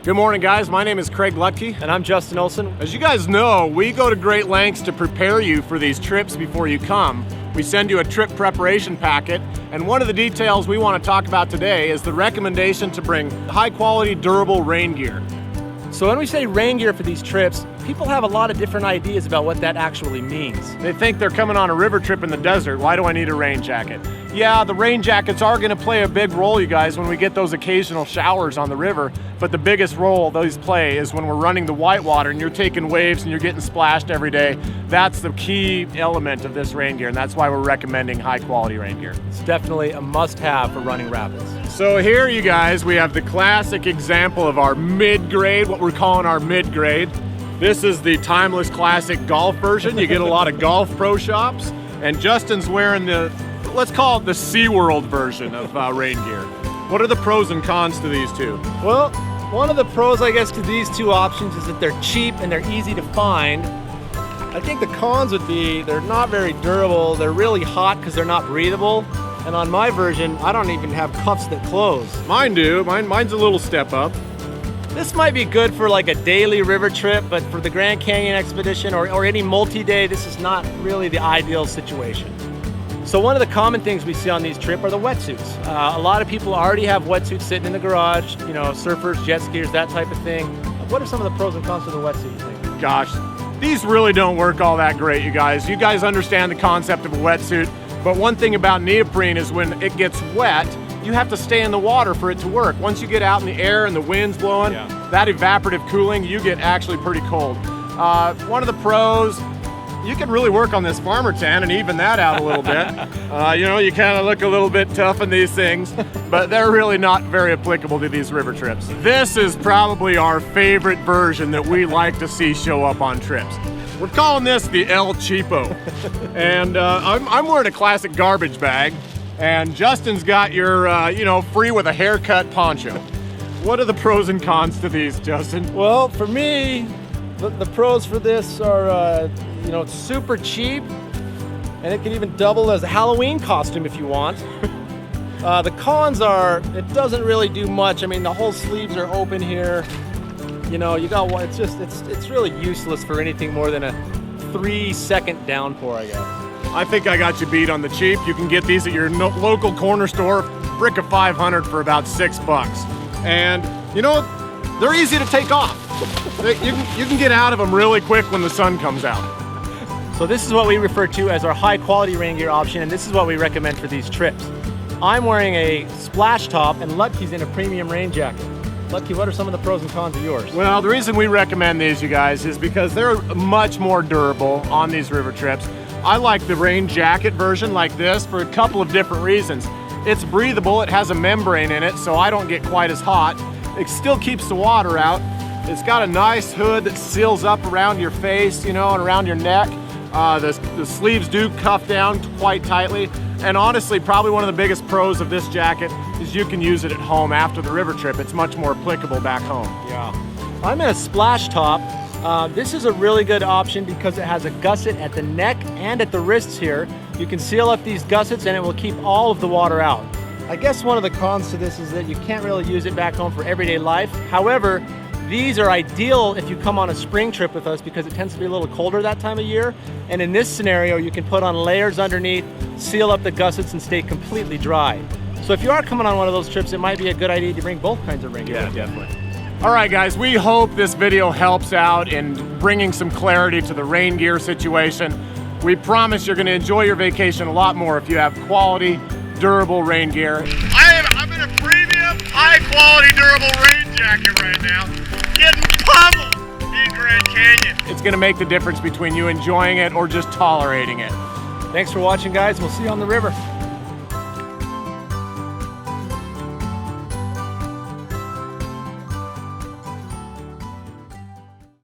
Good morning, guys. My name is Craig Lutke. And I'm Justin Olson. As you guys know, we go to great lengths to prepare you for these trips before you come. We send you a trip preparation packet, and one of the details we want to talk about today is the recommendation to bring high-quality, durable rain gear. So when we say rain gear for these trips, people have a lot of different ideas about what that actually means. They think they're coming on a river trip in the desert. Why do I need a rain jacket? Yeah, the rain jackets are going to play a big role, you guys, when we get those occasional showers on the river. But the biggest role those play is when we're running the whitewater and you're taking waves and you're getting splashed every day. That's the key element of this rain gear, and that's why we're recommending high-quality rain gear. It's definitely a must-have for running rapids. So here, you guys, we have the classic example of our mid-grade, what we're calling our mid-grade. This is the timeless classic golf version. You get a lot of golf pro shops, and Justin's wearing the, let's call it the SeaWorld version of rain gear. What are the pros and cons to these two? Well, one of the pros, I guess, to these two options is that they're cheap and they're easy to find. I think the cons would be they're not very durable, they're really hot because they're not breathable, and on my version, I don't even have cuffs that close. Mine do. Mine's a little step up. This might be good for like a daily river trip, but for the Grand Canyon expedition or any multi-day, this is not really the ideal situation. So one of the common things we see on these trips are the wetsuits. A lot of people already have wetsuits sitting in the garage, you know, surfers, jet skiers, that type of thing. What are some of the pros and cons of the wetsuit, you think? Gosh, these really don't work all that great, you guys. You guys understand the concept of a wetsuit, but one thing about neoprene is when it gets wet, you have to stay in the water for it to work. Once you get out in the air and the wind's blowing, that evaporative cooling, you get actually pretty cold. One of the pros, you can really work on this farmer tan and even that out a little bit. You know, you kind of look a little bit tough in these things, but they're really not very applicable to these river trips. This is probably our favorite version that we like to see show up on trips. We're calling this the El Cheapo. And I'm wearing a classic garbage bag, and Justin's got your, you know, free with a haircut poncho. What are the pros and cons to these, Justin? Well, for me, the pros for this are, you know, it's super cheap, and it can even double as a Halloween costume if you want. The cons are, it doesn't really do much. I mean, the whole sleeves are open here. You know, you got one, it's really useless for anything more than a 3-second downpour, I guess. I think I got you beat on the cheap. You can get these at your local corner store, brick of 500 for about $6. And you know, they're easy to take off. You can get out of them really quick when the sun comes out. So this is what we refer to as our high quality rain gear option, and this is what we recommend for these trips. I'm wearing a splash top and Lutke's in a premium rain jacket. Lutke, what are some of the pros and cons of yours? Well, the reason we recommend these, you guys, is because they're much more durable on these river trips. I like the rain jacket version like this for a couple of different reasons. It's breathable, it has a membrane in it, so I don't get quite as hot. It still keeps the water out. It's got a nice hood that seals up around your face, you know, and around your neck. The sleeves do cuff down quite tightly. And honestly, probably one of the biggest pros of this jacket is you can use it at home after the river trip. It's much more applicable back home. Yeah. I'm in a splash top. This is a really good option because it has a gusset at the neck and at the wrists here. You can seal up these gussets and it will keep all of the water out. I guess one of the cons to this is that you can't really use it back home for everyday life. However, these are ideal if you come on a spring trip with us because it tends to be a little colder that time of year. And in this scenario, you can put on layers underneath, seal up the gussets, and stay completely dry. So if you are coming on one of those trips, it might be a good idea to bring both kinds of rain gear. Yeah, definitely. All right, guys, we hope this video helps out in bringing some clarity to the rain gear situation. We promise you're going to enjoy your vacation a lot more if you have quality, durable rain gear. I'm in a premium, high-quality, durable rain jacket right now, getting pummeled in Grand Canyon. It's going to make the difference between you enjoying it or just tolerating it. Thanks for watching, guys. We'll see you on the river.